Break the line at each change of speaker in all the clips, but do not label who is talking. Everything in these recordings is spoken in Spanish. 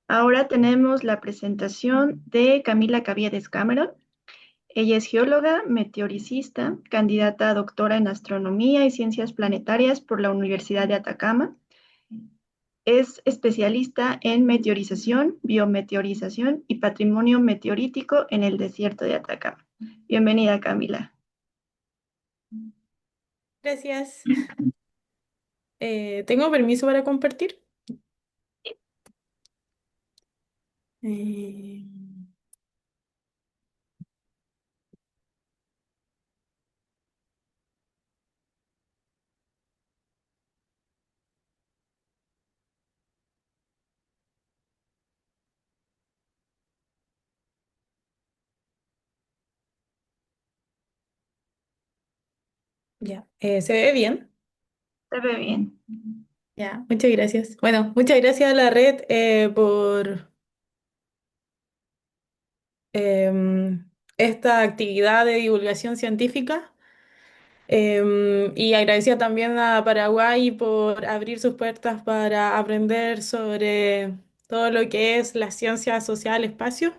Ahora tenemos la presentación de Camila Caviedes Cameron. Ella es geóloga, meteoricista, candidata a doctora en astronomía y ciencias planetarias por la Universidad de Atacama. Es especialista en meteorización, biometeorización y patrimonio meteorítico en el desierto de Atacama. Bienvenida, Camila.
Gracias. ¿Tengo permiso para compartir? Eh, ya. ¿Se ve bien?
Se ve bien.
Ya, muchas gracias. Bueno, muchas gracias a la red por esta actividad de divulgación científica. Y agradecida también a Paraguay por abrir sus puertas para aprender sobre todo lo que es la ciencia social espacio.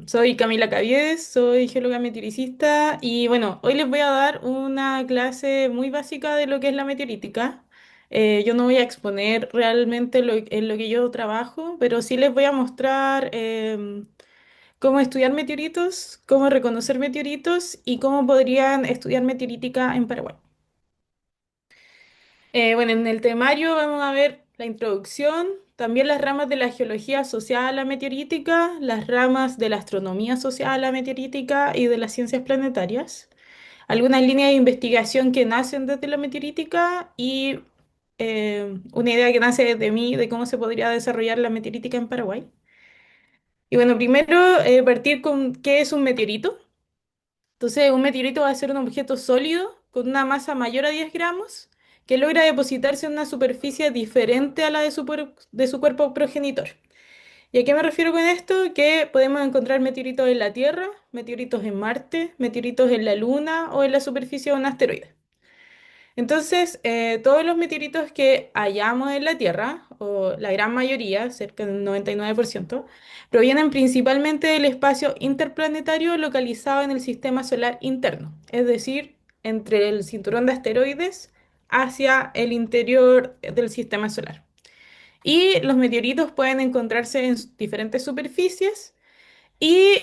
Soy Camila Caviedes, soy geóloga meteoricista y bueno, hoy les voy a dar una clase muy básica de lo que es la meteorítica. Yo no voy a exponer realmente en lo que yo trabajo, pero sí les voy a mostrar cómo estudiar meteoritos, cómo reconocer meteoritos y cómo podrían estudiar meteorítica en Paraguay. Bueno, en el temario vamos a ver la introducción, también las ramas de la geología asociada a la meteorítica, las ramas de la astronomía asociada a la meteorítica y de las ciencias planetarias, algunas líneas de investigación que nacen desde la meteorítica y una idea que nace de mí de cómo se podría desarrollar la meteorítica en Paraguay. Y bueno, primero partir con qué es un meteorito. Entonces, un meteorito va a ser un objeto sólido con una masa mayor a 10 gramos que logra depositarse en una superficie diferente a la de su cuerpo progenitor. ¿Y a qué me refiero con esto? Que podemos encontrar meteoritos en la Tierra, meteoritos en Marte, meteoritos en la Luna o en la superficie de un asteroide. Entonces, todos los meteoritos que hallamos en la Tierra, o la gran mayoría, cerca del 99%, provienen principalmente del espacio interplanetario localizado en el sistema solar interno, es decir, entre el cinturón de asteroides hacia el interior del sistema solar. Y los meteoritos pueden encontrarse en diferentes superficies y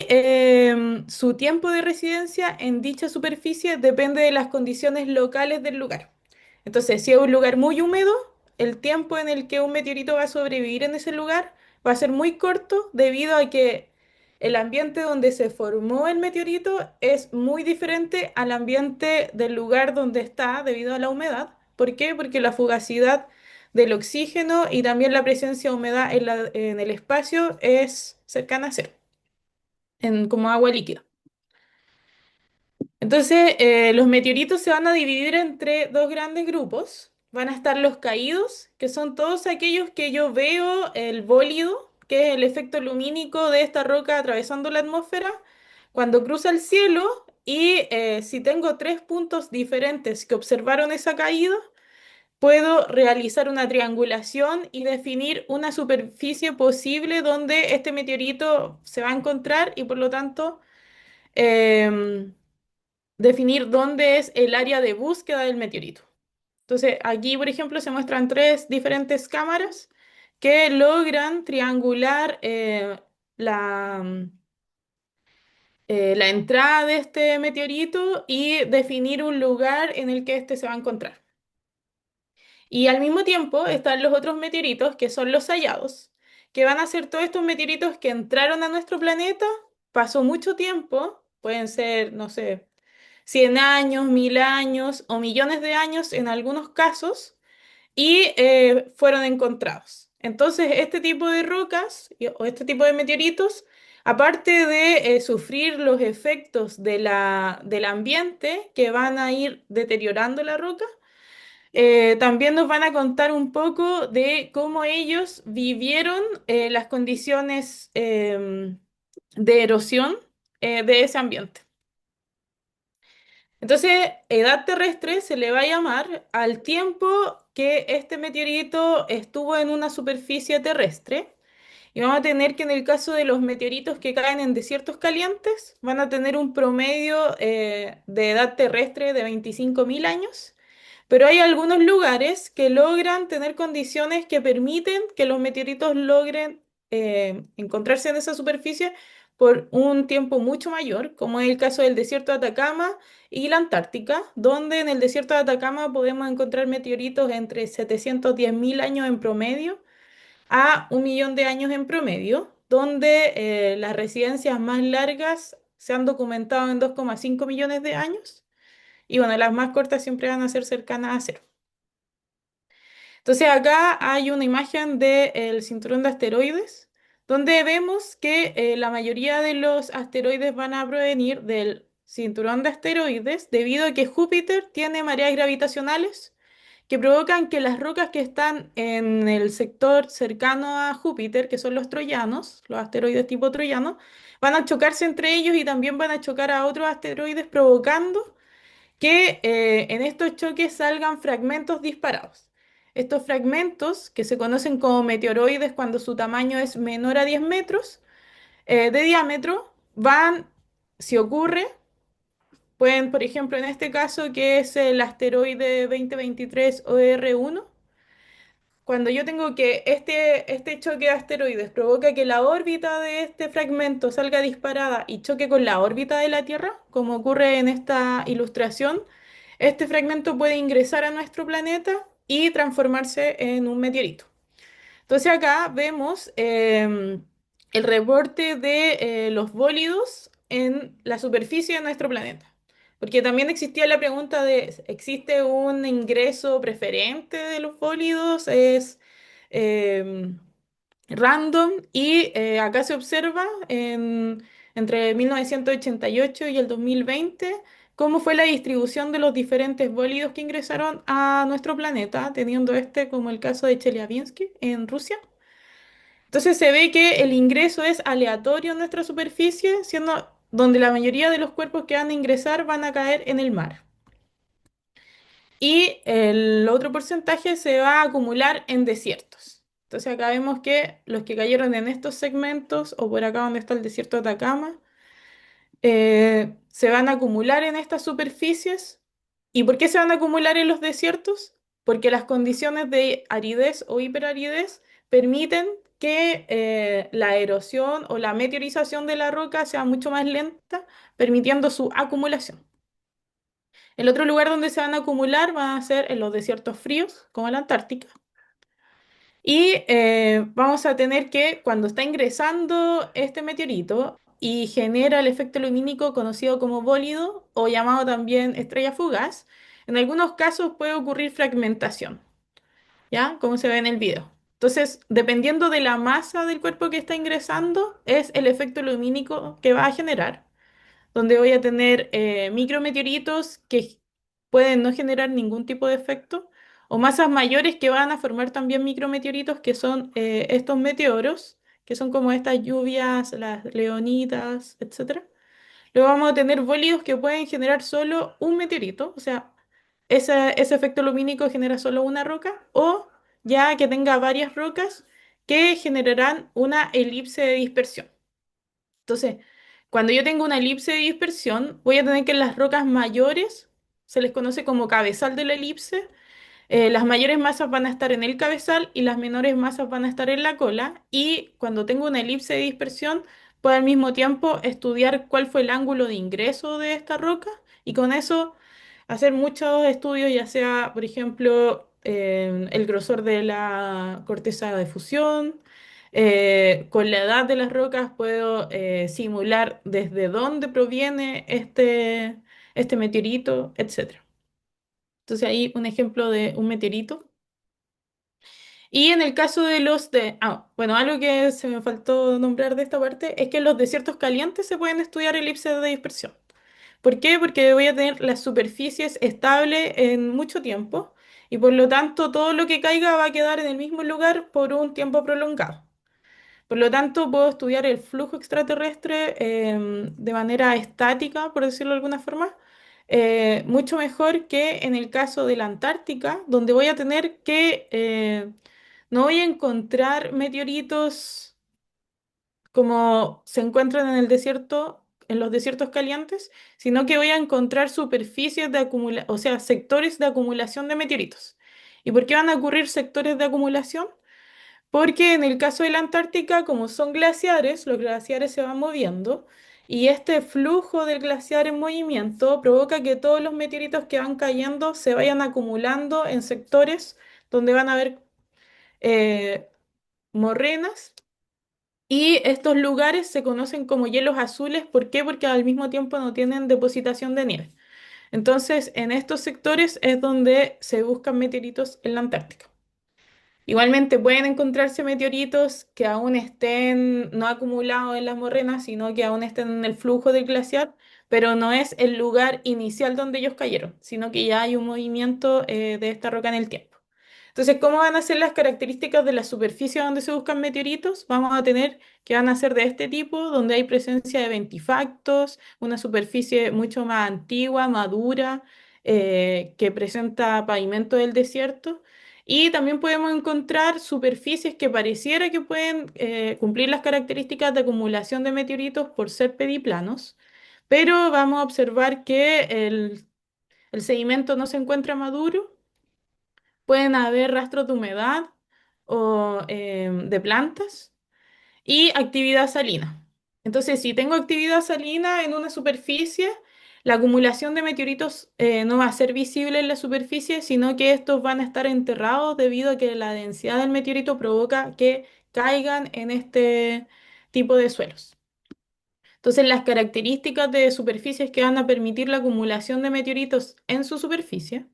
su tiempo de residencia en dicha superficie depende de las condiciones locales del lugar. Entonces, si es un lugar muy húmedo, el tiempo en el que un meteorito va a sobrevivir en ese lugar va a ser muy corto debido a que el ambiente donde se formó el meteorito es muy diferente al ambiente del lugar donde está debido a la humedad. ¿Por qué? Porque la fugacidad del oxígeno y también la presencia de humedad en el espacio es cercana a cero como agua líquida. Entonces, los meteoritos se van a dividir entre dos grandes grupos. Van a estar los caídos, que son todos aquellos que yo veo el bólido, que es el efecto lumínico de esta roca atravesando la atmósfera, cuando cruza el cielo. Y si tengo tres puntos diferentes que observaron esa caída, puedo realizar una triangulación y definir una superficie posible donde este meteorito se va a encontrar y por lo tanto em, definir dónde es el área de búsqueda del meteorito. Entonces, aquí, por ejemplo, se muestran tres diferentes cámaras que logran triangular la entrada de este meteorito y definir un lugar en el que éste se va a encontrar. Y al mismo tiempo están los otros meteoritos, que son los hallados, que van a ser todos estos meteoritos que entraron a nuestro planeta, pasó mucho tiempo, pueden ser, no sé, 100 años, 1000 años o millones de años en algunos casos, y fueron encontrados. Entonces, este tipo de rocas o este tipo de meteoritos, aparte de sufrir los efectos del ambiente que van a ir deteriorando la roca, también nos van a contar un poco de cómo ellos vivieron las condiciones de erosión de ese ambiente. Entonces, edad terrestre se le va a llamar al tiempo que este meteorito estuvo en una superficie terrestre. Y vamos a tener que en el caso de los meteoritos que caen en desiertos calientes, van a tener un promedio de edad terrestre de 25.000 años, pero hay algunos lugares que logran tener condiciones que permiten que los meteoritos logren encontrarse en esa superficie por un tiempo mucho mayor, como es el caso del desierto de Atacama y la Antártica, donde en el desierto de Atacama podemos encontrar meteoritos entre 710.000 años en promedio a 1 millón de años en promedio, donde las residencias más largas se han documentado en 2,5 millones de años y bueno, las más cortas siempre van a ser cercanas a cero. Entonces acá hay una imagen del cinturón de asteroides, donde vemos que la mayoría de los asteroides van a provenir del cinturón de asteroides debido a que Júpiter tiene mareas gravitacionales que provocan que las rocas que están en el sector cercano a Júpiter, que son los troyanos, los asteroides tipo troyano, van a chocarse entre ellos y también van a chocar a otros asteroides, provocando que en estos choques salgan fragmentos disparados. Estos fragmentos, que se conocen como meteoroides cuando su tamaño es menor a 10 metros de diámetro, van, si ocurre, pueden, por ejemplo, en este caso, que es el asteroide 2023 OR1, cuando yo tengo que este choque de asteroides provoca que la órbita de este fragmento salga disparada y choque con la órbita de la Tierra, como ocurre en esta ilustración, este fragmento puede ingresar a nuestro planeta y transformarse en un meteorito. Entonces acá vemos el reporte de los bólidos en la superficie de nuestro planeta. Porque también existía la pregunta de, ¿existe un ingreso preferente de los bólidos? ¿Es em, random? Y acá se observa entre 1988 y el 2020 cómo fue la distribución de los diferentes bólidos que ingresaron a nuestro planeta, teniendo este como el caso de Chelyabinsk en Rusia. Entonces se ve que el ingreso es aleatorio en nuestra superficie, siendo donde la mayoría de los cuerpos que van a ingresar van a caer en el mar. Y el otro porcentaje se va a acumular en desiertos. Entonces acá vemos que los que cayeron en estos segmentos, o por acá donde está el desierto de Atacama, se van a acumular en estas superficies. ¿Y por qué se van a acumular en los desiertos? Porque las condiciones de aridez o hiperaridez permiten que la erosión o la meteorización de la roca sea mucho más lenta, permitiendo su acumulación. El otro lugar donde se van a acumular van a ser en los desiertos fríos, como la Antártica. Y vamos a tener que, cuando está ingresando este meteorito y genera el efecto lumínico conocido como bólido o llamado también estrella fugaz, en algunos casos puede ocurrir fragmentación, ¿ya? Como se ve en el video. Entonces, dependiendo de la masa del cuerpo que está ingresando, es el efecto lumínico que va a generar donde voy a tener micrometeoritos que pueden no generar ningún tipo de efecto, o masas mayores que van a formar también micrometeoritos, que son estos meteoros, que son como estas lluvias, las leonitas, etcétera. Luego vamos a tener bólidos que pueden generar solo un meteorito, o sea, ese efecto lumínico genera solo una roca, o ya que tenga varias rocas que generarán una elipse de dispersión. Entonces, cuando yo tengo una elipse de dispersión, voy a tener que las rocas mayores, se les conoce como cabezal de la elipse, las mayores masas van a estar en el cabezal y las menores masas van a estar en la cola. Y cuando tengo una elipse de dispersión, puedo al mismo tiempo estudiar cuál fue el ángulo de ingreso de esta roca y con eso hacer muchos estudios, ya sea, por ejemplo, el grosor de la corteza de fusión. Con la edad de las rocas puedo simular desde dónde proviene este meteorito, etc. Entonces ahí un ejemplo de un meteorito. Y en el caso de bueno, algo que se me faltó nombrar de esta parte es que en los desiertos calientes se pueden estudiar elipses de dispersión. ¿Por qué? Porque voy a tener las superficies estables en mucho tiempo y por lo tanto todo lo que caiga va a quedar en el mismo lugar por un tiempo prolongado. Por lo tanto, puedo estudiar el flujo extraterrestre de manera estática, por decirlo de alguna forma, mucho mejor que en el caso de la Antártica, donde voy a tener que, no voy a encontrar meteoritos como se encuentran en el desierto, en los desiertos calientes, sino que voy a encontrar superficies de acumulación, o sea, sectores de acumulación de meteoritos. ¿Y por qué van a ocurrir sectores de acumulación? Porque en el caso de la Antártica, como son glaciares, los glaciares se van moviendo y este flujo del glaciar en movimiento provoca que todos los meteoritos que van cayendo se vayan acumulando en sectores donde van a haber eh, morrenas y estos lugares se conocen como hielos azules. ¿Por qué? Porque al mismo tiempo no tienen depositación de nieve. Entonces, en estos sectores es donde se buscan meteoritos en la Antártica. Igualmente pueden encontrarse meteoritos que aún estén no acumulados en las morrenas, sino que aún estén en el flujo del glaciar, pero no es el lugar inicial donde ellos cayeron, sino que ya hay un movimiento de esta roca en el tiempo. Entonces, ¿cómo van a ser las características de la superficie donde se buscan meteoritos? Vamos a tener que van a ser de este tipo, donde hay presencia de ventifactos, una superficie mucho más antigua, madura, que presenta pavimento del desierto. Y también podemos encontrar superficies que pareciera que pueden cumplir las características de acumulación de meteoritos por ser pediplanos, pero vamos a observar que el sedimento no se encuentra maduro, pueden haber rastros de humedad o de plantas y actividad salina. Entonces, si tengo actividad salina en una superficie, la acumulación de meteoritos no va a ser visible en la superficie, sino que estos van a estar enterrados debido a que la densidad del meteorito provoca que caigan en este tipo de suelos. Entonces, las características de superficies que van a permitir la acumulación de meteoritos en su superficie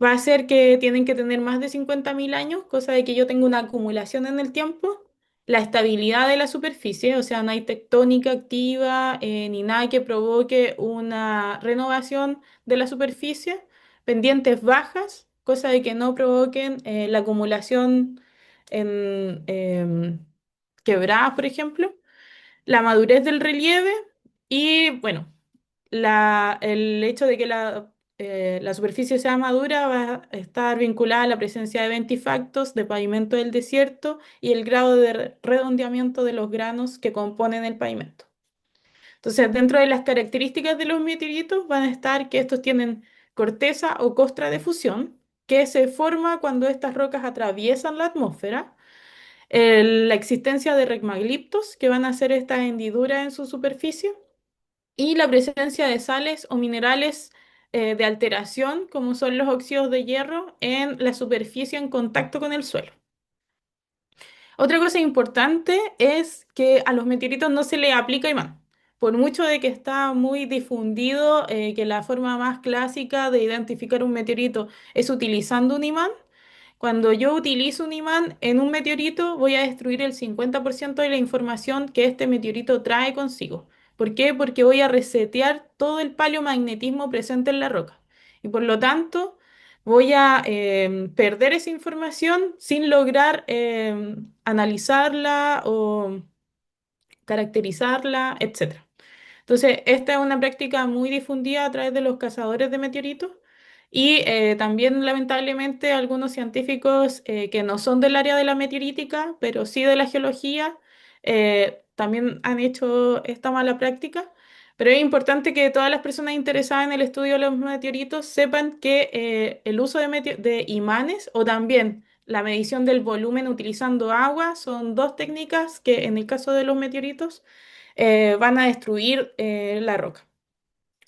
va a ser que tienen que tener más de 50.000 años, cosa de que yo tenga una acumulación en el tiempo, la estabilidad de la superficie, o sea, no hay tectónica activa ni nada que provoque una renovación de la superficie, pendientes bajas, cosa de que no provoquen la acumulación en quebradas, por ejemplo, la madurez del relieve y, bueno, el hecho de que la superficie sea madura va a estar vinculada a la presencia de ventifactos, de pavimento del desierto y el grado de redondeamiento de los granos que componen el pavimento. Entonces, dentro de las características de los meteoritos van a estar que estos tienen corteza o costra de fusión, que se forma cuando estas rocas atraviesan la atmósfera, la existencia de regmagliptos, que van a hacer estas hendiduras en su superficie, y la presencia de sales o minerales de alteración, como son los óxidos de hierro, en la superficie en contacto con el suelo. Otra cosa importante es que a los meteoritos no se le aplica imán. Por mucho de que está muy difundido que la forma más clásica de identificar un meteorito es utilizando un imán, cuando yo utilizo un imán en un meteorito, voy a destruir el 50% de la información que este meteorito trae consigo. ¿Por qué? Porque voy a resetear todo el paleomagnetismo presente en la roca. Y por lo tanto, voy a perder esa información sin lograr analizarla o caracterizarla, etcétera. Entonces, esta es una práctica muy difundida a través de los cazadores de meteoritos y también, lamentablemente, algunos científicos que no son del área de la meteorítica, pero sí de la geología, también han hecho esta mala práctica. Pero es importante que todas las personas interesadas en el estudio de los meteoritos sepan que el uso de imanes o también la medición del volumen utilizando agua son dos técnicas que en el caso de los meteoritos van a destruir la roca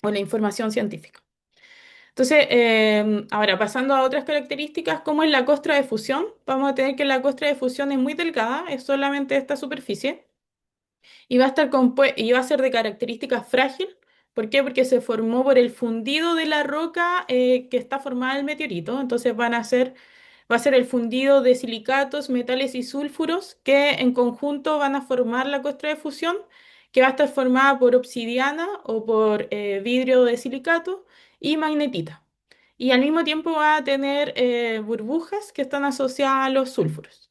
o la información científica. Entonces, ahora pasando a otras características, como es la costra de fusión, vamos a tener que la costra de fusión es muy delgada, es solamente esta superficie, y va a estar y va a ser de características frágil. ¿Por qué? Porque se formó por el fundido de la roca que está formada el meteorito. Entonces va a ser el fundido de silicatos, metales y sulfuros que en conjunto van a formar la costra de fusión, que va a estar formada por obsidiana o por vidrio de silicato y magnetita. Y al mismo tiempo va a tener burbujas que están asociadas a los sulfuros.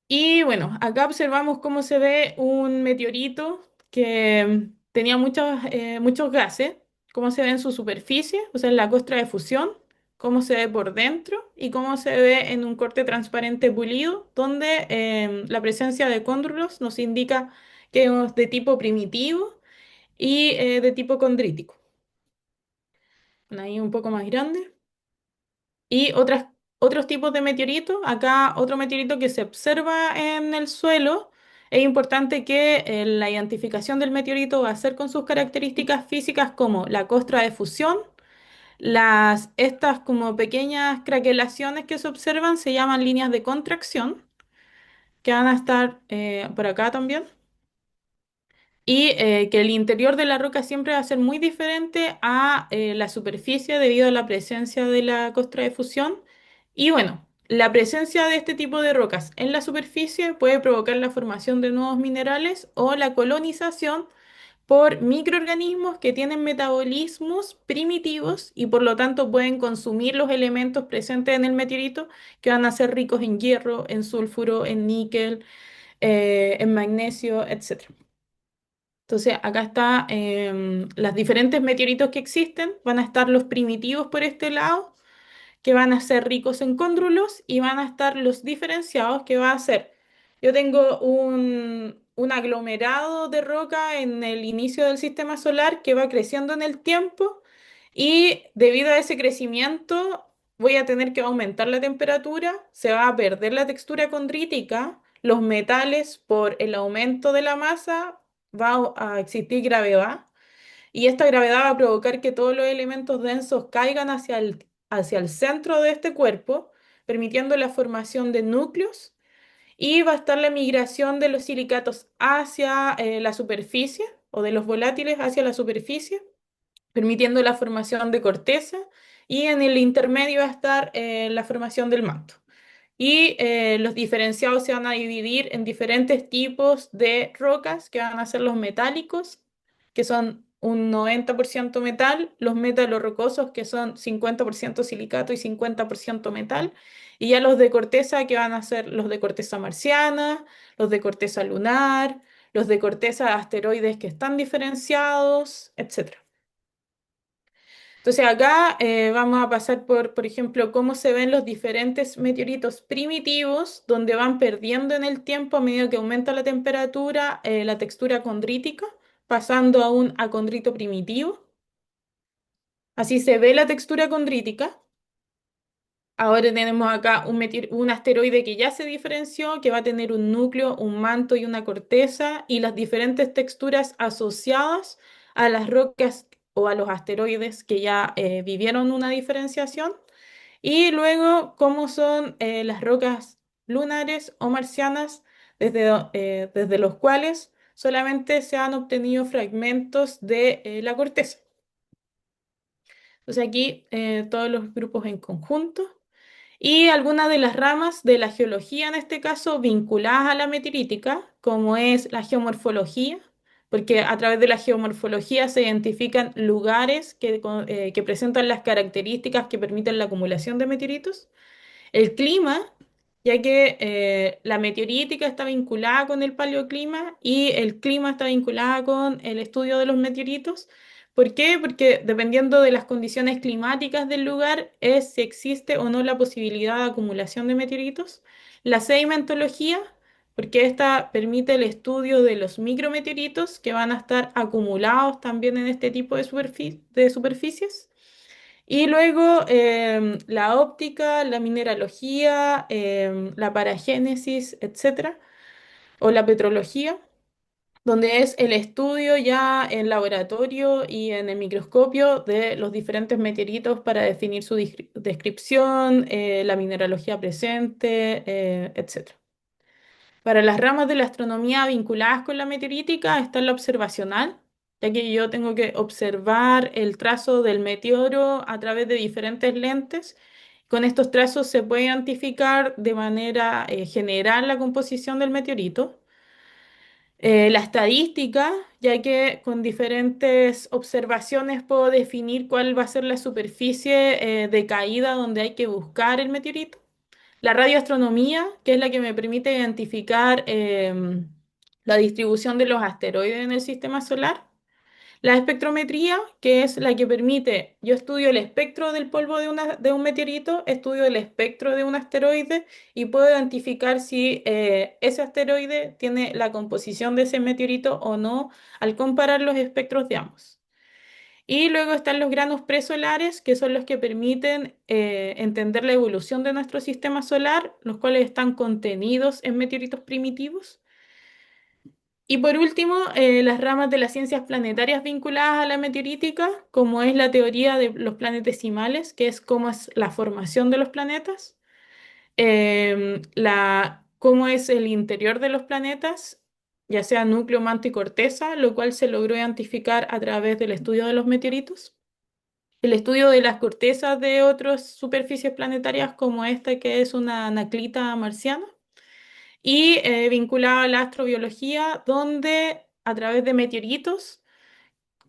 Y bueno, acá observamos cómo se ve un meteorito que tenía muchos gases, cómo se ve en su superficie, o sea, en la costra de fusión, cómo se ve por dentro y cómo se ve en un corte transparente pulido, donde la presencia de cóndrulos nos indica que es de tipo primitivo y de tipo condrítico. Bueno, ahí un poco más grande. Y otros tipos de meteoritos. Acá otro meteorito que se observa en el suelo. Es importante que la identificación del meteorito va a ser con sus características físicas como la costra de fusión. Estas como pequeñas craquelaciones que se observan se llaman líneas de contracción, que van a estar por acá también. Y que el interior de la roca siempre va a ser muy diferente a la superficie debido a la presencia de la costra de fusión. Y bueno, la presencia de este tipo de rocas en la superficie puede provocar la formación de nuevos minerales o la colonización por microorganismos que tienen metabolismos primitivos y por lo tanto pueden consumir los elementos presentes en el meteorito que van a ser ricos en hierro, en sulfuro, en níquel, en magnesio, etc. Entonces, acá está las diferentes meteoritos que existen. Van a estar los primitivos por este lado, que van a ser ricos en cóndrulos, y van a estar los diferenciados, que va a ser, yo tengo un aglomerado de roca en el inicio del sistema solar que va creciendo en el tiempo, y debido a ese crecimiento voy a tener que aumentar la temperatura, se va a perder la textura condrítica, los metales por el aumento de la masa, va a existir gravedad, y esta gravedad va a provocar que todos los elementos densos caigan hacia el centro de este cuerpo, permitiendo la formación de núcleos, y va a estar la migración de los silicatos hacia la superficie o de los volátiles hacia la superficie, permitiendo la formación de corteza, y en el intermedio va a estar la formación del manto. Y los diferenciados se van a dividir en diferentes tipos de rocas, que van a ser los metálicos, que son un 90% metal, los metalorrocosos, que son 50% silicato y 50% metal, y ya los de corteza, que van a ser los de corteza marciana, los de corteza lunar, los de corteza de asteroides que están diferenciados, etc. Entonces acá vamos a pasar por ejemplo, cómo se ven los diferentes meteoritos primitivos, donde van perdiendo en el tiempo a medida que aumenta la temperatura, la textura condrítica, pasando a un acondrito primitivo. Así se ve la textura condrítica. Ahora tenemos acá un asteroide que ya se diferenció, que va a tener un núcleo, un manto y una corteza, y las diferentes texturas asociadas a las rocas o a los asteroides que ya vivieron una diferenciación. Y luego, cómo son las rocas lunares o marcianas, desde los cuales solamente se han obtenido fragmentos de la corteza. Entonces aquí todos los grupos en conjunto. Y algunas de las ramas de la geología, en este caso, vinculadas a la meteorítica, como es la geomorfología, porque a través de la geomorfología se identifican lugares que presentan las características que permiten la acumulación de meteoritos. El clima, ya que la meteorítica está vinculada con el paleoclima y el clima está vinculada con el estudio de los meteoritos. ¿Por qué? Porque dependiendo de las condiciones climáticas del lugar es si existe o no la posibilidad de acumulación de meteoritos. La sedimentología, porque esta permite el estudio de los micrometeoritos que van a estar acumulados también en este tipo de superficies. Y luego la óptica, la mineralogía, la paragénesis, etcétera, o la petrología, donde es el estudio ya en laboratorio y en el microscopio de los diferentes meteoritos para definir su descripción, la mineralogía presente, etcétera. Para las ramas de la astronomía vinculadas con la meteorítica está la observacional, ya que yo tengo que observar el trazo del meteoro a través de diferentes lentes. Con estos trazos se puede identificar de manera general la composición del meteorito. La estadística, ya que con diferentes observaciones puedo definir cuál va a ser la superficie de caída donde hay que buscar el meteorito. La radioastronomía, que es la que me permite identificar la distribución de los asteroides en el sistema solar. La espectrometría, que es la que permite, yo estudio el espectro del polvo de un meteorito, estudio el espectro de un asteroide y puedo identificar si ese asteroide tiene la composición de ese meteorito o no al comparar los espectros de ambos. Y luego están los granos presolares, que son los que permiten entender la evolución de nuestro sistema solar, los cuales están contenidos en meteoritos primitivos. Y por último, las ramas de las ciencias planetarias vinculadas a la meteorítica, como es la teoría de los planetesimales, que es cómo es la formación de los planetas, cómo es el interior de los planetas, ya sea núcleo, manto y corteza, lo cual se logró identificar a través del estudio de los meteoritos. El estudio de las cortezas de otras superficies planetarias como esta, que es una anaclita marciana y vinculado a la astrobiología, donde a través de meteoritos,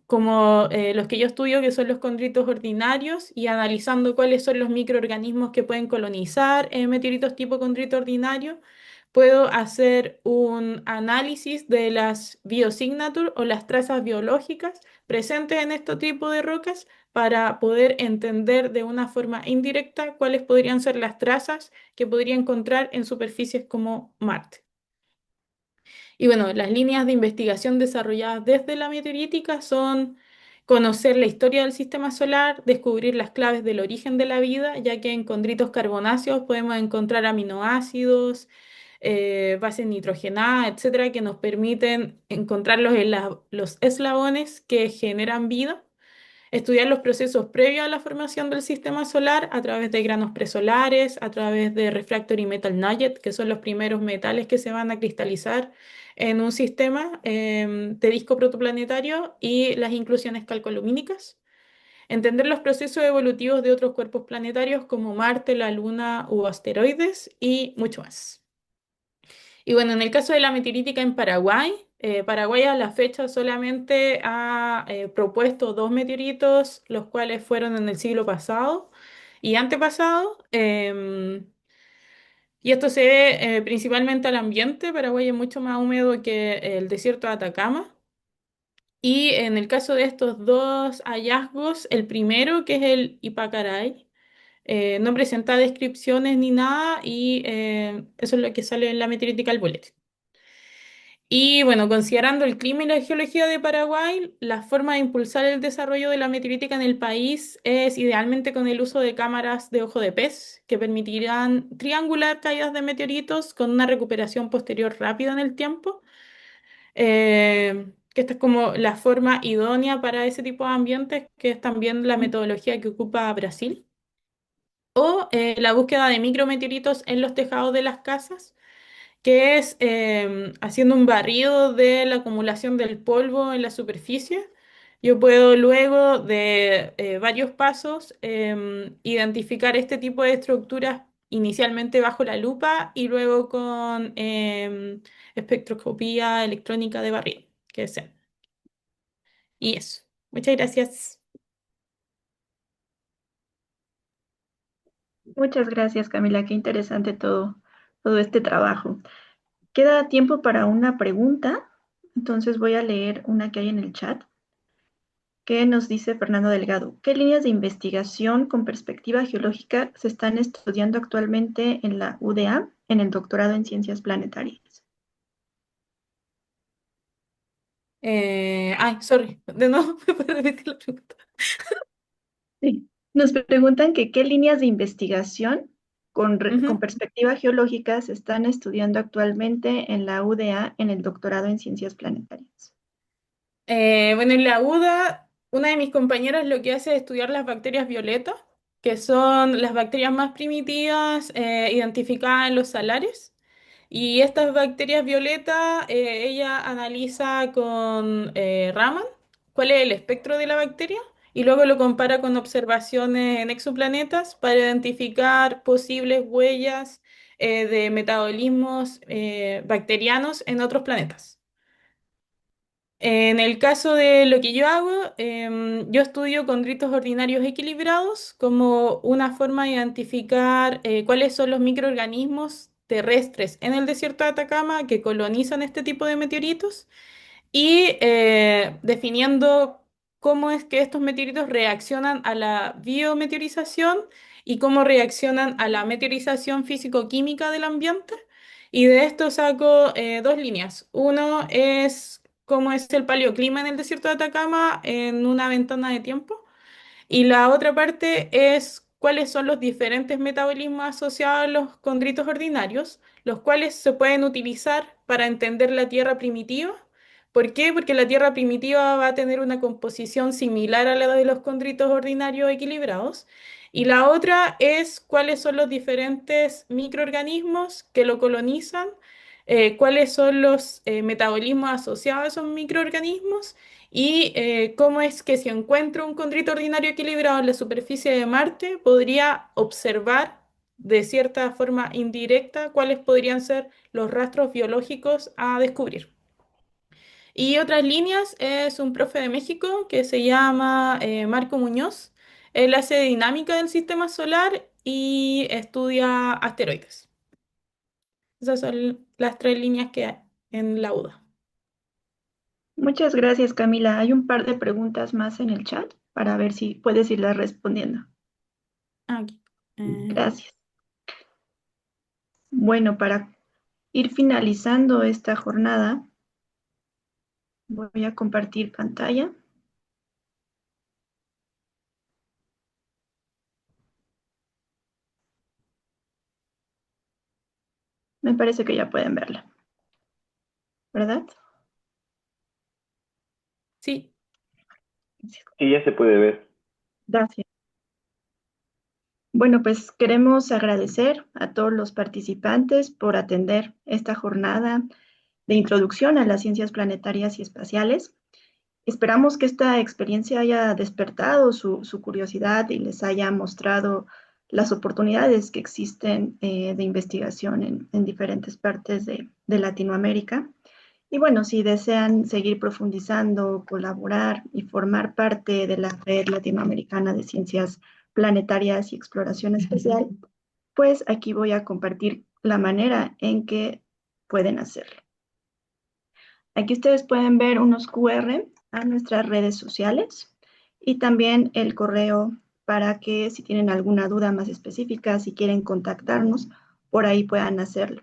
como los que yo estudio, que son los condritos ordinarios, y analizando cuáles son los microorganismos que pueden colonizar meteoritos tipo condrito ordinario, puedo hacer un análisis de las biosignatures o las trazas biológicas presentes en este tipo de rocas para poder entender de una forma indirecta cuáles podrían ser las trazas que podría encontrar en superficies como Marte. Y bueno, las líneas de investigación desarrolladas desde la meteorítica son conocer la historia del sistema solar, descubrir las claves del origen de la vida, ya que en condritos carbonáceos podemos encontrar aminoácidos, bases nitrogenadas, etcétera, que nos permiten encontrar los eslabones que generan vida. Estudiar los procesos previos a la formación del sistema solar a través de granos presolares, a través de refractory metal nugget, que son los primeros metales que se van a cristalizar en un sistema de disco protoplanetario, y las inclusiones calcolumínicas. Entender los procesos evolutivos de otros cuerpos planetarios como Marte, la Luna u asteroides y mucho más. Y bueno, en el caso de la meteorítica en Paraguay, Paraguay a la fecha solamente ha propuesto dos meteoritos, los cuales fueron en el siglo pasado y antepasado. Y esto se debe principalmente al ambiente. Paraguay es mucho más húmedo que el desierto de Atacama. Y en el caso de estos dos hallazgos, el primero, que es el Ipacaray, no presenta descripciones ni nada, y eso es lo que sale en la meteorítica al boletín. Y bueno, considerando el clima y la geología de Paraguay, la forma de impulsar el desarrollo de la meteorítica en el país es idealmente con el uso de cámaras de ojo de pez que permitirán triangular caídas de meteoritos con una recuperación posterior rápida en el tiempo. Que esta es como la forma idónea para ese tipo de ambientes, que es también la metodología que ocupa Brasil. O la búsqueda de micrometeoritos en los tejados de las casas, que es haciendo un barrido de la acumulación del polvo en la superficie. Yo puedo luego de varios pasos identificar este tipo de estructuras inicialmente bajo la lupa y luego con espectroscopía electrónica de barrido, que es EM. Y eso. Muchas gracias.
Muchas gracias, Camila. Qué interesante todo este trabajo. Queda tiempo para una pregunta, entonces voy a leer una que hay en el chat, que nos dice Fernando Delgado. ¿Qué líneas de investigación con perspectiva geológica se están estudiando actualmente en la UDA en el doctorado en ciencias planetarias?
Ay, sorry. De nuevo, ¿me puedes repetir la pregunta?
Sí. Nos preguntan que qué líneas de investigación con
Ujú.
perspectiva geológica se están estudiando actualmente en la UDA en el doctorado en ciencias planetarias.
Bueno, en la UDA, una de mis compañeras lo que hace es estudiar las bacterias violetas, que son las bacterias más primitivas identificadas en los salares. Y estas bacterias violetas, ella analiza con Raman cuál es el espectro de la bacteria y luego lo compara con observaciones en exoplanetas para identificar posibles huellas de metabolismos bacterianos en otros planetas. En el caso de lo que yo hago, yo estudio condritos ordinarios equilibrados como una forma de identificar cuáles son los microorganismos terrestres en el desierto de Atacama que colonizan este tipo de meteoritos y definiendo cómo es que estos meteoritos reaccionan a la biometeorización y cómo reaccionan a la meteorización físico-química del ambiente. Y de esto saco dos líneas. Uno es cómo es el paleoclima en el desierto de Atacama en una ventana de tiempo. Y la otra parte es cuáles son los diferentes metabolismos asociados a los condritos ordinarios, los cuales se pueden utilizar para entender la Tierra primitiva. ¿Por qué? Porque la Tierra primitiva va a tener una composición similar a la de los condritos ordinarios equilibrados. Y la otra es cuáles son los diferentes microorganismos que lo colonizan, cuáles son los metabolismos asociados a esos microorganismos y cómo es que si encuentro un condrito ordinario equilibrado en la superficie de Marte, podría observar de cierta forma indirecta cuáles podrían ser los rastros biológicos a descubrir. Y otras líneas es un profe de México que se llama Marco Muñoz. Él hace dinámica del sistema solar y estudia asteroides. Esas son las tres líneas que hay en la UDA.
Muchas gracias, Camila. Hay un par de preguntas más en el chat para ver si puedes irlas respondiendo.
Aquí.
Gracias. Bueno, para ir finalizando esta jornada, voy a compartir pantalla. Me parece que ya pueden verla, ¿verdad?
Sí.
Sí, ya se puede ver.
Gracias. Bueno, pues queremos agradecer a todos los participantes por atender esta jornada de introducción a las ciencias planetarias y espaciales. Esperamos que esta experiencia haya despertado su curiosidad y les haya mostrado las oportunidades que existen de investigación en diferentes partes de Latinoamérica. Y bueno, si desean seguir profundizando, colaborar y formar parte de la Red Latinoamericana de Ciencias Planetarias y Exploración Espacial, pues aquí voy a compartir la manera en que pueden hacerlo. Aquí ustedes pueden ver unos QR a nuestras redes sociales y también el correo para que si tienen alguna duda más específica, si quieren contactarnos, por ahí puedan hacerlo.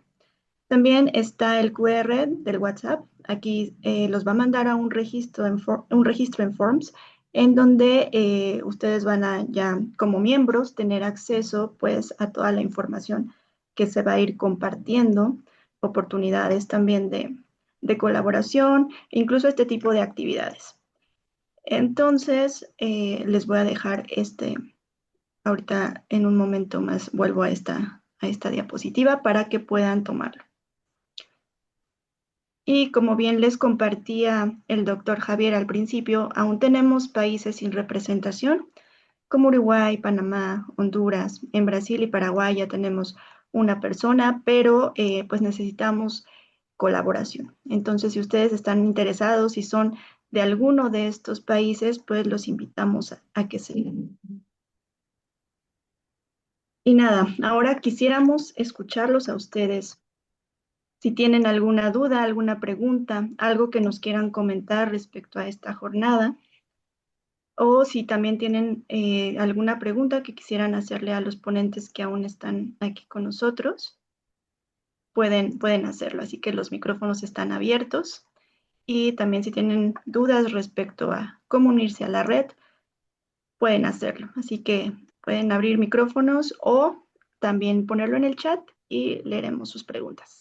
También está el QR del WhatsApp. Aquí los va a mandar a un registro en Forms, en donde ustedes van a ya como miembros tener acceso pues a toda la información que se va a ir compartiendo, oportunidades también de colaboración, incluso este tipo de actividades. Entonces, les voy a dejar ahorita en un momento más vuelvo a esta diapositiva para que puedan tomarlo. Y como bien les compartía el doctor Javier al principio, aún tenemos países sin representación, como Uruguay, Panamá, Honduras. En Brasil y Paraguay ya tenemos una persona, pero pues necesitamos colaboración. Entonces, si ustedes están interesados y son de alguno de estos países, pues los invitamos a que se... Y nada, ahora quisiéramos escucharlos a ustedes. Si tienen alguna duda, alguna pregunta, algo que nos quieran comentar respecto a esta jornada, o si también tienen alguna pregunta que quisieran hacerle a los ponentes que aún están aquí con nosotros, pueden hacerlo. Así que los micrófonos están abiertos y también si tienen dudas respecto a cómo unirse a la red, pueden hacerlo. Así que pueden abrir micrófonos o también ponerlo en el chat y leeremos sus preguntas.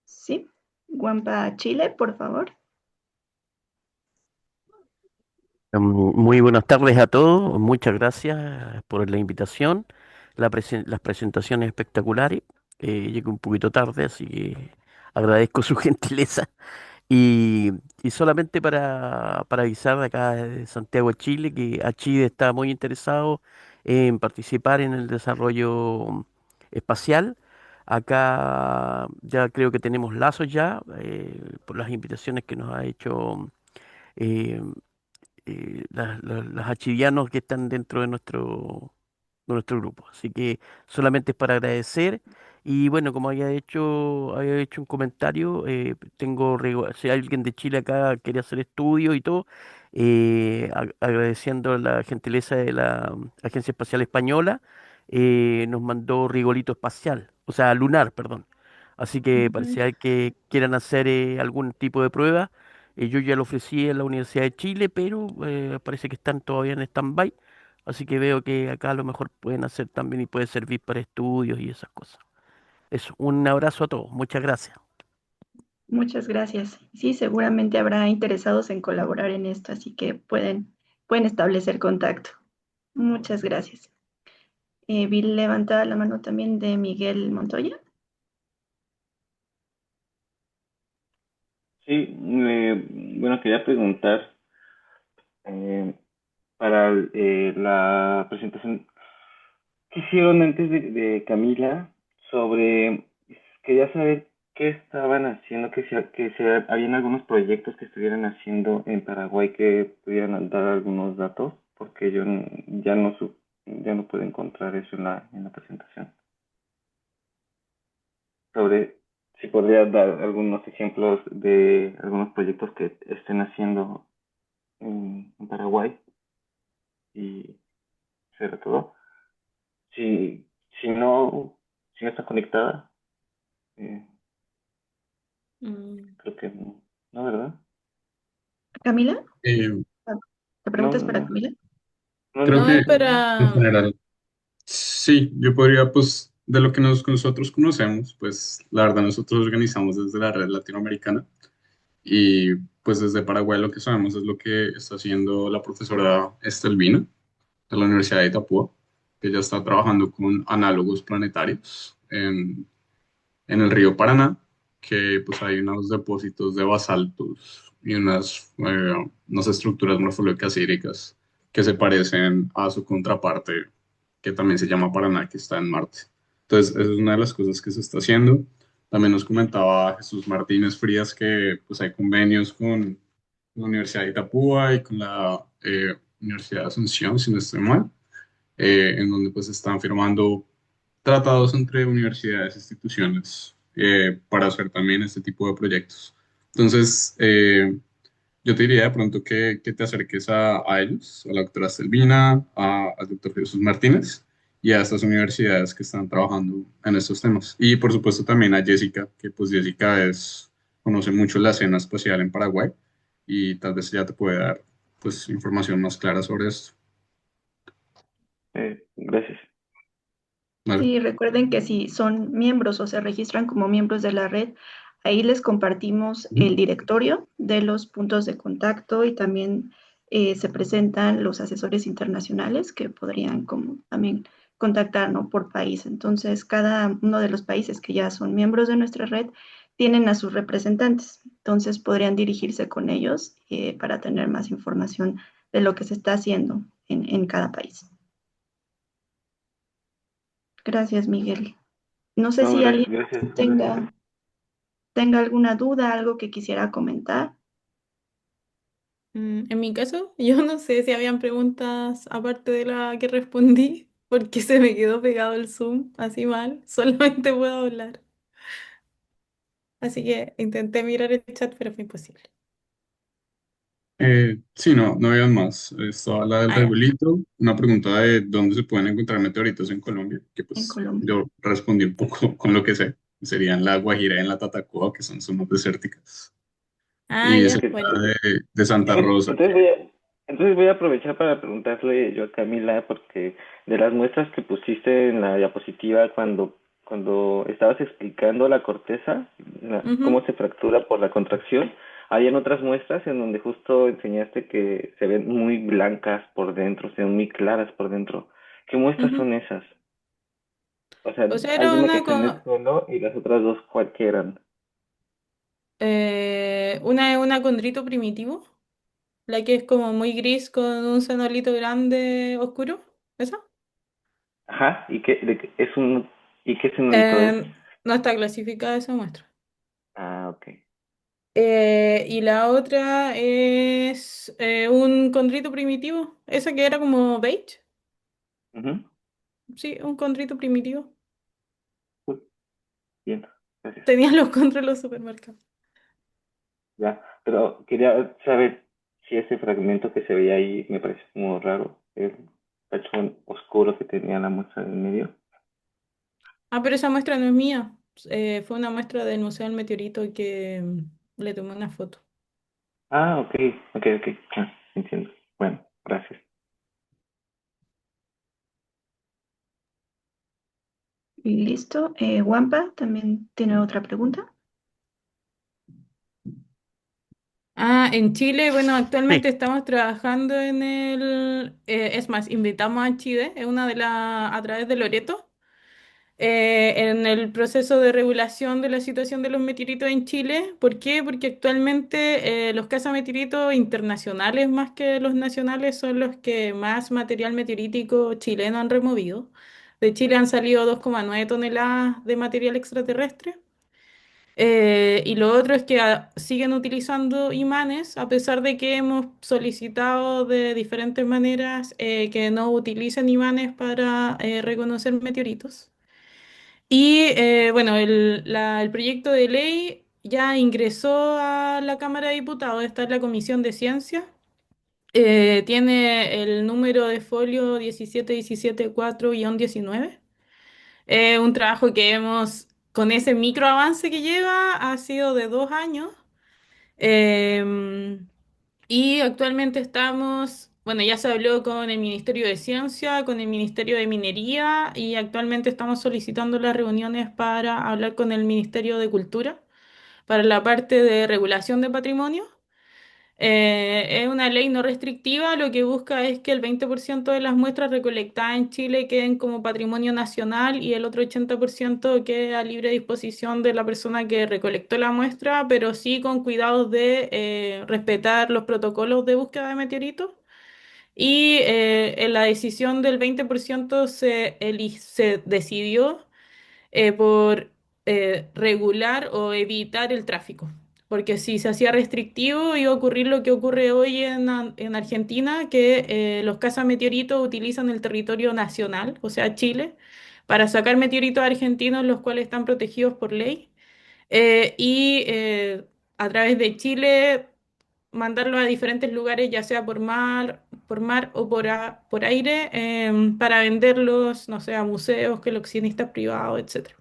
Sí, Guampa Chile, por favor.
Muy buenas tardes a todos, muchas gracias por la invitación, las presentaciones espectaculares. Llegué un poquito tarde, así que agradezco su gentileza. Y, y solamente para avisar de acá de Santiago de Chile que a Chile está muy interesado en participar en el desarrollo espacial. Acá ya creo que tenemos lazos ya por las invitaciones que nos ha hecho. eh, las achivianos que están dentro de nuestro grupo. Así que solamente es para agradecer. Y bueno, como había hecho un comentario, si alguien de Chile acá quiere hacer estudios y todo, agradeciendo la gentileza de la Agencia Espacial Española, nos mandó rigolito espacial, o sea, lunar, perdón. Así que
Ujú.
parecía que quieran hacer algún tipo de prueba. Yo ya lo ofrecí en la Universidad de Chile, pero parece que están todavía en stand-by. Así que veo que acá a lo mejor pueden hacer también y puede servir para estudios y esas cosas. Eso, un abrazo a todos. Muchas gracias.
Muchas gracias. Sí, seguramente habrá interesados en colaborar en esto, así que pueden establecer contacto. Muchas gracias. Vi levantada la mano también de Miguel Montoya.
Sí, bueno, quería preguntar eh, para la presentación que hicieron antes de Camila sobre, quería saber qué estaban haciendo, habían algunos proyectos que estuvieran haciendo en Paraguay que pudieran dar algunos datos, porque ya no puedo encontrar eso en la presentación. Sobre si podría dar algunos ejemplos de algunos proyectos que estén haciendo en Paraguay y será todo. Si, si no está conectada, eh,
Mm.
creo que no. ¿No, verdad?
Camila,
Eh,
¿la
No,
pregunta es
no,
para
no.
Camila?
No,
Creo
No
no,
que
es
no, no.
en
para...
general, sí, yo podría, pues, de lo que nosotros conocemos, pues, la verdad, nosotros organizamos desde la red latinoamericana y, pues, desde Paraguay lo que sabemos es lo que está haciendo la profesora Estelvina de la Universidad de Itapúa, que ya está trabajando con análogos planetarios en el río Paraná, que, pues, hay unos depósitos de basaltos y unas estructuras morfológicas hídricas que se parecen a su contraparte que también se llama Paraná, que está en Marte. Entonces, esa es una de las cosas que se está haciendo. También nos comentaba Jesús Martínez Frías que pues, hay convenios con la Universidad de Itapúa y con la Universidad de Asunción, si no estoy mal, en donde pues están firmando tratados entre universidades e instituciones para hacer también este tipo de proyectos. Entonces, yo te diría de pronto que te acerques a ellos, a la doctora Selvina, al doctor Jesús Martínez y a estas universidades que están trabajando en estos temas. Y por supuesto también a Jessica, que pues Jessica conoce mucho la escena espacial en Paraguay y tal vez ya te puede dar pues información más clara sobre esto.
Gracias.
¿Vale?
Sí, recuerden que si son miembros o se registran como miembros de la red, ahí les compartimos
Ujú.
el directorio de los puntos de contacto y también se presentan los asesores internacionales que podrían como también contactar, ¿no? Por país. Entonces, cada uno de los países que ya son miembros de nuestra red tienen a sus representantes. Entonces, podrían dirigirse con ellos para tener más información de lo que se está haciendo en cada país. Gracias, Miguel. No sé
No,
si alguien
gracias, gracias.
tenga alguna duda, algo que quisiera comentar.
En mi caso, yo no sé si habían preguntas aparte de la que respondí, porque se me quedó pegado el Zoom así mal, solamente puedo hablar. Así que intenté mirar el chat, pero fue imposible.
Sí, no, no había más. Estaba la del
Ah, ya.
regulito, una pregunta de dónde se pueden encontrar meteoritos en Colombia, que
En
pues
Colombia.
yo respondí un poco con lo que sé. Serían la Guajira y en la Tatacoa, que son zonas desérticas.
Ah,
Y
ya,
esa
Que-
buena.
de Santa Rosa.
entonces voy a aprovechar para preguntarle yo a Camila, porque de las muestras que pusiste en la diapositiva cuando estabas explicando la corteza, cómo
Ujú,
se fractura por la contracción, habían otras muestras en donde justo enseñaste que se ven muy blancas por dentro, se ven muy claras por dentro. ¿Qué muestras
ujú.
son esas? O sea,
O sea,
hay
era
una que está en el suelo y las otras dos, ¿cuál que eran?
una es un acondrito primitivo, la que es como muy gris con un cenolito grande oscuro. ¿Esa?
Ajá, ¿y qué cenolito es?
No está clasificada esa muestra.
Ah, ok.
Y la otra es un condrito primitivo, esa que era como beige.
Ujú.
Sí, un condrito primitivo.
Bien, gracias.
Tenían los contra los supermercados.
Ya, pero quería saber si ese fragmento que se veía ahí me parece como raro, el tachón oscuro que tenía la muestra en medio.
Ah, pero esa muestra no es mía. Fue una muestra del Museo del Meteorito que le tomé una foto.
Ah, ok, ok, ok, entiendo. Bueno, gracias.
Y listo. Wampa también tiene otra pregunta.
Ah, en Chile, bueno,
Sí,
actualmente estamos trabajando en es más, invitamos a Chile, es una de las, a través de Loreto, en el proceso de regulación de la situación de los meteoritos en Chile. ¿Por qué? Porque actualmente los cazameteoritos internacionales más que los nacionales son los que más material meteorítico chileno han removido. De Chile han salido 2,9 toneladas de material extraterrestre. Y lo otro es que siguen utilizando imanes, a pesar de que hemos solicitado de diferentes maneras que no utilicen imanes para reconocer meteoritos. Y bueno, el proyecto de ley ya ingresó a la Cámara de Diputados, está en la Comisión de Ciencia. Tiene el número de folio 17174-19. Un trabajo que hemos, con ese micro avance que lleva, ha sido de 2 años. Em, y actualmente estamos, bueno, ya se habló con el Ministerio de Ciencia, con el Ministerio de Minería y actualmente estamos solicitando las reuniones para hablar con el Ministerio de Cultura para la parte de regulación de patrimonio. Es una ley no restrictiva, lo que busca es que el 20% de las muestras recolectadas en Chile queden como patrimonio nacional y el otro 80% quede a libre disposición de la persona que recolectó la muestra, pero sí con cuidados de respetar los protocolos de búsqueda de meteoritos. Y en la decisión del 20% se decidió por regular o evitar el tráfico. Porque si se hacía restrictivo, iba a ocurrir lo que ocurre hoy en Argentina, que los cazameteoritos utilizan el territorio nacional, o sea, Chile, para sacar meteoritos argentinos, los cuales están protegidos por ley, y a través de Chile mandarlo a diferentes lugares, ya sea por mar o por aire, para venderlos, no sé, a museos, coleccionistas privados, etcétera.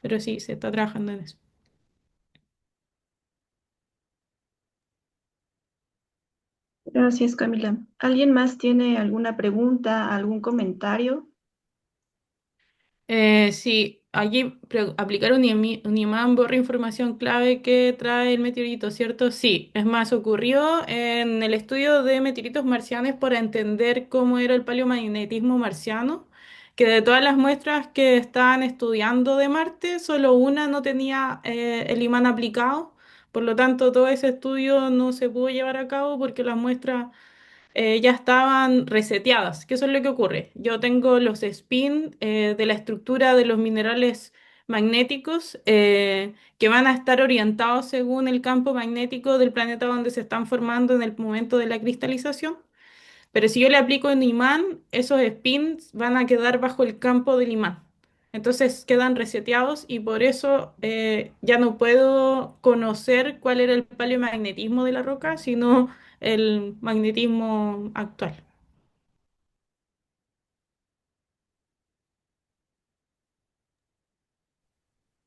Pero sí, se está trabajando en eso.
Gracias, Camila. ¿Alguien más tiene alguna pregunta, algún comentario?
Sí, allí aplicar un imán borra información clave que trae el meteorito, ¿cierto? Sí, es más, ocurrió en el estudio de meteoritos marcianos para entender cómo era el paleomagnetismo marciano, que de todas las muestras que estaban estudiando de Marte, solo una no tenía el imán aplicado. Por lo tanto, todo ese estudio no se pudo llevar a cabo porque las muestras ya estaban reseteadas. ¿Qué es lo que ocurre? Yo tengo los spin de la estructura de los minerales magnéticos que van a estar orientados según el campo magnético del planeta donde se están formando en el momento de la cristalización. Pero si yo le aplico un imán, esos spins van a quedar bajo el campo del imán. Entonces quedan reseteados y por eso ya no puedo conocer cuál era el paleomagnetismo de la roca, sino el magnetismo actual.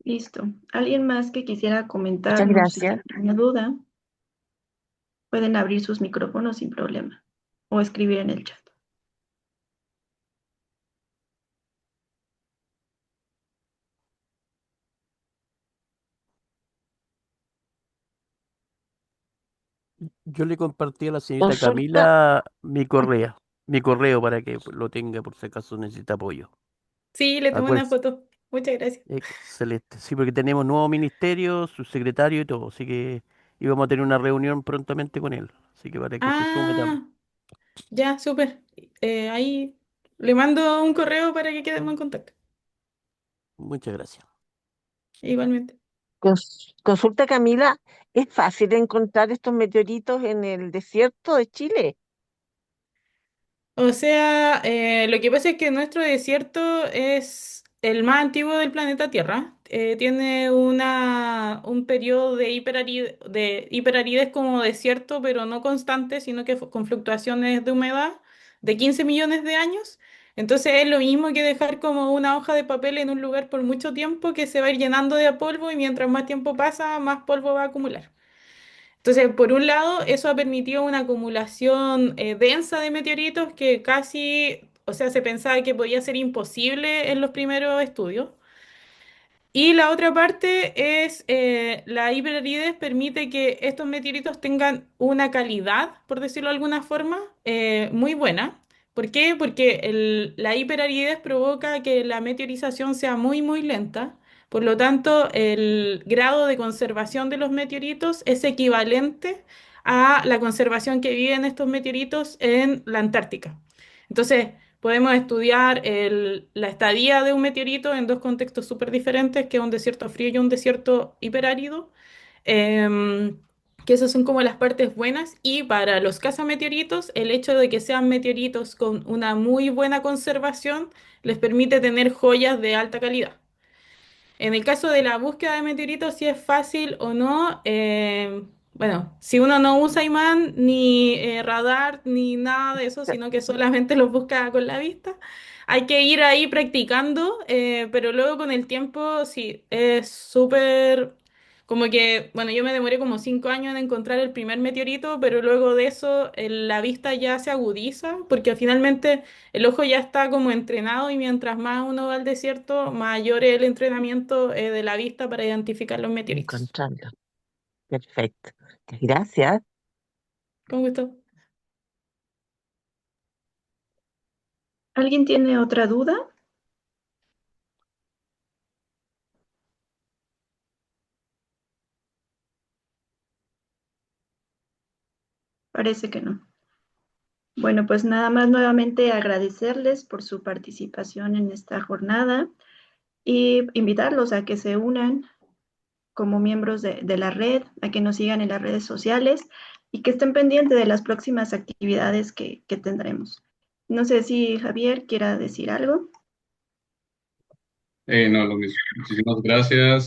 Listo. ¿Alguien más que quisiera
Muchas
comentarnos si
gracias.
tiene alguna duda? Pueden abrir sus micrófonos sin problema o escribir en el chat.
yo le compartí a la señorita
Consulta,
Camila mi correo para que lo tenga por si acaso necesita apoyo.
Sí, le tomé una
Acuérdense.
foto. Muchas gracias.
Excelente. Sí, porque tenemos nuevo ministerio, su secretario y todo. Así que íbamos a tener una reunión prontamente con él. Así que para que se sume también.
Ah, ya, súper. Ahí le mando un correo para que quedemos en contacto.
Muchas gracias.
Igualmente.
consulta Camila, ¿es fácil encontrar estos meteoritos en el desierto de Chile?
O sea, lo que pasa es que nuestro desierto es el más antiguo del planeta Tierra. Tiene un periodo de hiperaridez como desierto, pero no constante, sino que con fluctuaciones de humedad de 15 millones de años. Entonces es lo mismo que dejar como una hoja de papel en un lugar por mucho tiempo que se va a ir llenando de polvo y mientras más tiempo pasa, más polvo va a acumular. Entonces, por un lado, eso ha permitido una acumulación densa de meteoritos que casi, o sea, se pensaba que podía ser imposible en los primeros estudios. Y la otra parte es la hiperárides permite que estos meteoritos tengan una calidad, por decirlo de alguna forma, muy buena. ¿Por qué? Porque la hiperárides provoca que la meteorización sea muy, muy lenta. Por lo tanto, el grado de conservación de los meteoritos es equivalente a la conservación que viven estos meteoritos en la Antártica. Entonces, podemos estudiar la estadía de un meteorito en dos contextos súper diferentes, que es un desierto frío y un desierto hiperárido, em, que esas son como las partes buenas. Y para los cazameteoritos, el hecho de que sean meteoritos con una muy buena conservación les permite tener joyas de alta calidad. En el caso de la búsqueda de meteoritos, si es fácil o no, bueno, si uno no usa imán, ni radar, ni nada de eso, sino que solamente los busca con la vista, hay que ir ahí practicando, pero luego con el tiempo, sí, es súper, como que, bueno, yo me demoré como 5 años en encontrar el primer meteorito, pero luego de eso la vista ya se agudiza, porque finalmente el ojo ya está como entrenado y mientras más uno va al desierto, mayor es el entrenamiento de la vista para identificar los meteoritos.
Encontrarlo. Perfecto. Gracias.
Con gusto.
¿Alguien tiene otra duda? Parece que no. Bueno, pues nada más nuevamente agradecerles por su participación en esta jornada y invitarlos a que se unan como miembros de la red, a que nos sigan en las redes sociales y que estén pendientes de las próximas actividades que tendremos. No sé si Javier quiera decir algo.
No, lo mismo. Muchísimas gracias.